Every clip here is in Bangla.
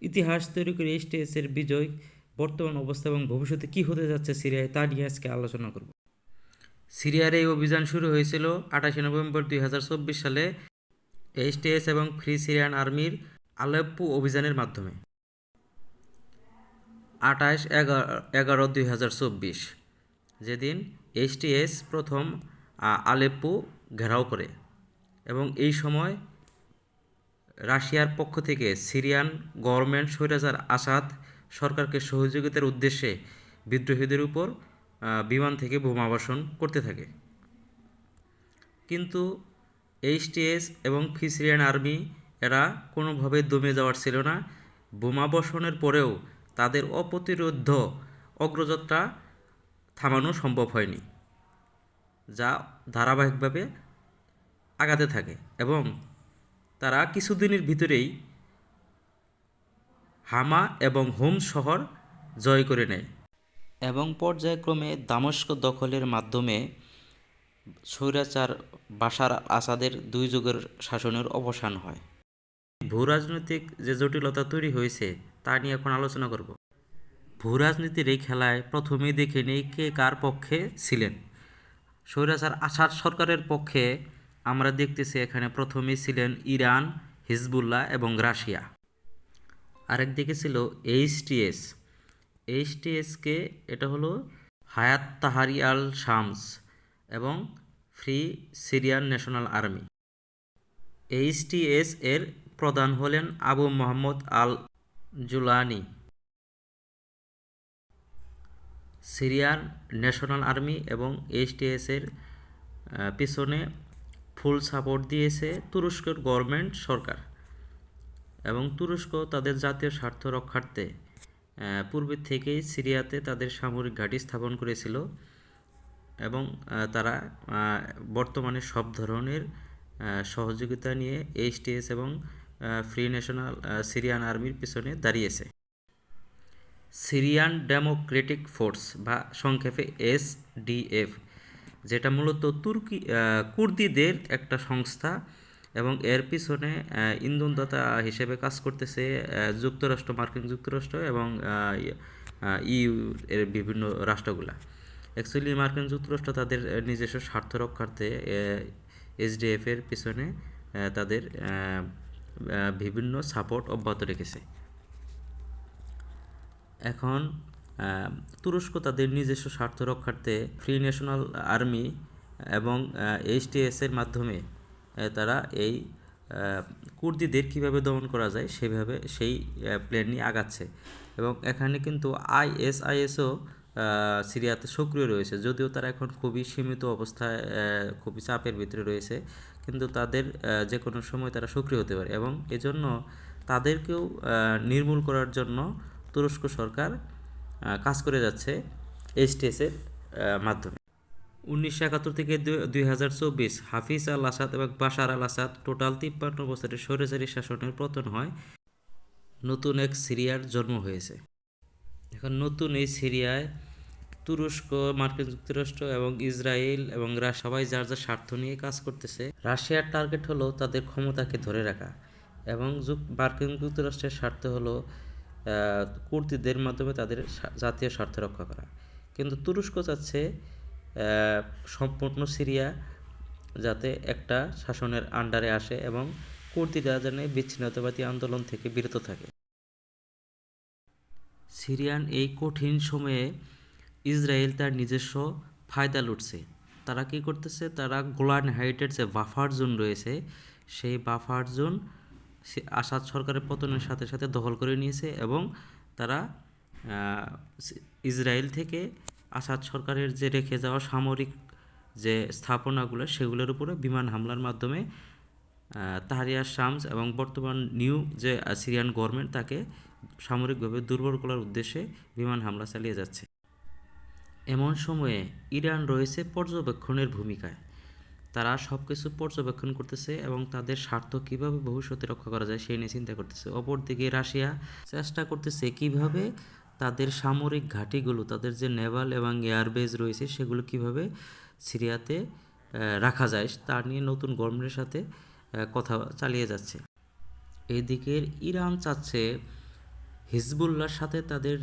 ইতিহাস তৈরি করে এইচটিএসের বিজয়, বর্তমান অবস্থা এবং ভবিষ্যতে কী হতে যাচ্ছে সিরিয়ায় তা নিয়ে আজকে আলোচনা করব। সিরিয়ার এই অভিযান শুরু হয়েছিল 28 নভেম্বর 2024 সালে এইচটিএস এবং ফ্রি সিরিয়ান আর্মির আলেপ্পো অভিযানের মাধ্যমে। 28/11/2024 যেদিন এইচটিএস প্রথম আলেপ্পো ঘেরাও করে এবং এই সময় রাশিয়ার পক্ষ থেকে সিরিয়ান গভর্নমেন্ট স্বৈরাচার আসাদ সরকারকে সহযোগিতার উদ্দেশ্যে বিদ্রোহীদের উপর বিমান থেকে বোমাবর্ষণ করতে থাকে। কিন্তু এইচটিএস এবং ফ্রি সিরিয়ান আর্মি এরা কোনোভাবে দমে যাওয়ার ছিল না। বোমাবর্ষণের পরেও তাদের অপ্রতিরোধ্য অগ্রযাত্রা থামানো সম্ভব হয়নি, যা ধারাবাহিকভাবে আগাতে থাকে এবং তারা কিছুদিনের ভিতরেই হামা এবং হোমস শহর জয় করে নেয় এবং পর্যায়ক্রমে দামেস্ক দখলের মাধ্যমে স্বৈরাচার বাশার আসাদের 2 যুগের শাসনের অবসান হয়। ভূরাজনৈতিক যে জটিলতা তৈরি হয়েছে তা নিয়ে এখন আলোচনা করব। ভূরাজনীতির এই খেলায় প্রথমেই দেখে নেই কে কার পক্ষে ছিলেন। স্বৈরাচার আসাদ সরকারের পক্ষে আমরা দেখতেছি এখানে প্রথমেই ছিলেন ইরান, হিজবুল্লাহ এবং রাশিয়া। আরেকদিকে ছিল এইচটিএস। এইচটিএসকে এটা হলো হায়াত তাহারি আল শামস এবং free Syrian national army. HTS এর প্রধান হলেন আবু মোহাম্মদ আল জুলানি। সিরিয়ান ন্যাশনাল আর্মি এবং এইচটিএস এর পিছনে ফুল সাপোর্ট দিয়েছে তুরস্কের গভর্নমেন্ট সরকার এবং তুরস্ক তাদের জাতীয় স্বার্থ রক্ষার্থে পূর্বে থেকেই সিরিয়াতে তাদের সামরিক ঘাঁটি স্থাপন করেছিল এবং তারা বর্তমানে সব ধরনের সহযোগিতা নিয়ে এইচটিএস এবং ফ্রি ন্যাশনাল সিরিয়ান আর্মির পিছনে দাঁড়িয়েছে। সিরিয়ান ডেমোক্রেটিক ফোর্স বা সংক্ষেপে এসডিএফ, যেটা মূলত কুর্দিদের একটা সংস্থা এবং এর পিছনে ইন্ধনদাতা হিসেবে কাজ করতেছে যুক্তরাষ্ট্র, মার্কিন যুক্তরাষ্ট্র এবং ইইউ এর বিভিন্ন রাষ্ট্রগুলা। অ্যাকচুয়ালি মার্কিন যুক্তরাষ্ট্র তাদের নিজস্ব স্বার্থ রক্ষার্থে এসডিএফ এর পিছনে তাদের বিভিন্ন সাপোর্ট অব্যাহত রেখেছে। এখন তুরস্ক তাদের নিজস্ব স্বার্থ রক্ষার্থে ফ্রি ন্যাশনাল আর্মি এবং এইচটিএস এর মাধ্যমে তারা এই কুর্দিদের কীভাবে দমন করা যায় সেভাবে সেই প্ল্যান নিয়ে আগাচ্ছে এবং এখানে কিন্তু আইএসআইএসও সিরিয়াতে সক্রিয় রয়েছে, যদিও তারা এখন খুবই সীমিত অবস্থায় খুবই চাপের ভিতরে রয়েছে, কিন্তু তাদের যে কোনো সময় তারা সক্রিয় হতে পারে এবং এজন্য তাদেরকেও নির্মূল করার জন্য তুরস্ক সরকার কাজ করে যাচ্ছে এইচটিএসের মাধ্যমে। 1971 থেকে 2024 হাফিজ আল আসাদ এবং বাশার আল আসাদ টোটাল 53 বছরের স্বৈরাচারী শাসনের পতন হয়। নতুন এক সিরিয়ার জন্ম হয়েছে। এখন নতুন এই সিরিয়ায় তুরস্ক, মার্কিন যুক্তরাষ্ট্র এবং ইসরায়েল এবং সবাই যার যার স্বার্থ নিয়ে কাজ করতেছে। রাশিয়ার টার্গেট হলো তাদের ক্ষমতাকে ধরে রাখা এবং মার্কিন যুক্তরাষ্ট্রের স্বার্থ হলো কুর্দিদের মাধ্যমে তাদের জাতীয় স্বার্থ রক্ষা করা। কিন্তু তুরস্ক চাচ্ছে সম্পূর্ণ সিরিয়া যাতে একটা শাসনের আন্ডারে আসে এবং কুর্দিরা যেন বিচ্ছিন্নতাবাদী আন্দোলন থেকে বিরত থাকে। সিরিয়ান এই কঠিন সময়ে ইসরায়েল তার নিজস্ব ফায়দা লুটছে। তারা কি করতেছে, তারা গোলান হাইটের যে বাফার জোন রয়েছে সেই বাফার জোন আসাদ সরকারের পতনের সাথে সাথে দখল করে নিয়েছে এবং তারা ইসরায়েল থেকে আসাদ সরকারের যে রেখে যাওয়া সামরিক যে স্থাপনাগুলো সেগুলোর উপরে বিমান হামলার মাধ্যমে তাহরির শামস এবং বর্তমান নিউ যে সিরিয়ান গভর্নমেন্ট তাকে সামরিকভাবে দুর্বল করার উদ্দেশ্যে বিমান হামলা চালিয়ে যাচ্ছে। এমন সময়ে ইরান রয়েছে পর্যবেক্ষণের ভূমিকায়। তারা সব কিছু পর্যবেক্ষণ করতেছে এবং তাদের স্বার্থ কীভাবে ভবিষ্যতে রক্ষা করা যায় সেই নিয়ে চিন্তা করতেছে। অপরদিকে রাশিয়া চেষ্টা করতেছে কীভাবে তাদের সামরিক ঘাঁটিগুলো, তাদের যে নেভাল এবং এয়ারবেজ রয়েছে সেগুলো কীভাবে সিরিয়াতে রাখা যায় তা নিয়ে নতুন গভর্নমেন্টের সাথে কথা চালিয়ে যাচ্ছে। এদিকে ইরান চাচ্ছে হিজবুল্লাহর সাথে তাদের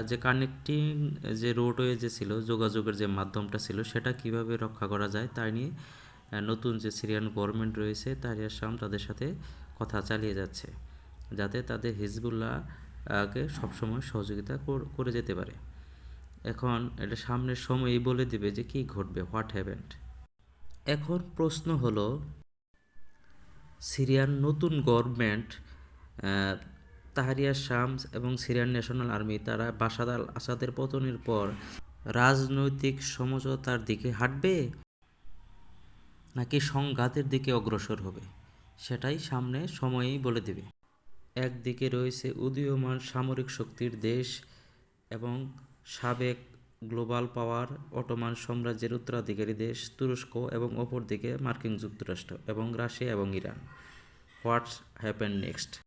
যে কানেক্টিং যে রোডওয়ে যে ছিল, যোগাযোগের যে মাধ্যমটা ছিল, সেটা কিভাবে রক্ষা করা যায় তাই নিয়ে নতুন যে সিরিয়ান গভর্নমেন্ট রয়েছে তারিয়ার শাম তাদের সাথে কথা চালিয়ে যাচ্ছে, যাতে তাদের হিজবুল্লাহকে সবসময় সহযোগিতা করে যেতে পারে। এখন এটা সামনের সময়ই বলে দিবে যে কী ঘটবে, হোয়াট হ্যাপেন্ড। এখন প্রশ্ন হলো, সিরিয়ার নতুন গভর্নমেন্ট, তাহরিয়ার শামস এবং সিরিয়ান ন্যাশনাল আর্মি, তারা বাশার আল আসাদের পতনের পর রাজনৈতিক সমঝোতার দিকে হাঁটবে নাকি সংঘাতের দিকে অগ্রসর হবে, সেটাই সামনে সময়ই বলে দেবে। একদিকে রয়েছে উদীয়মান সামরিক শক্তির দেশ এবং সাবেক গ্লোবাল পাওয়ার অটোমান সাম্রাজ্যের উত্তরাধিকারী দেশ তুরস্ক, এবং অপরদিকে মার্কিন যুক্তরাষ্ট্র এবং রাশিয়া এবং ইরান। হোয়াটস হ্যাপেন নেক্সট?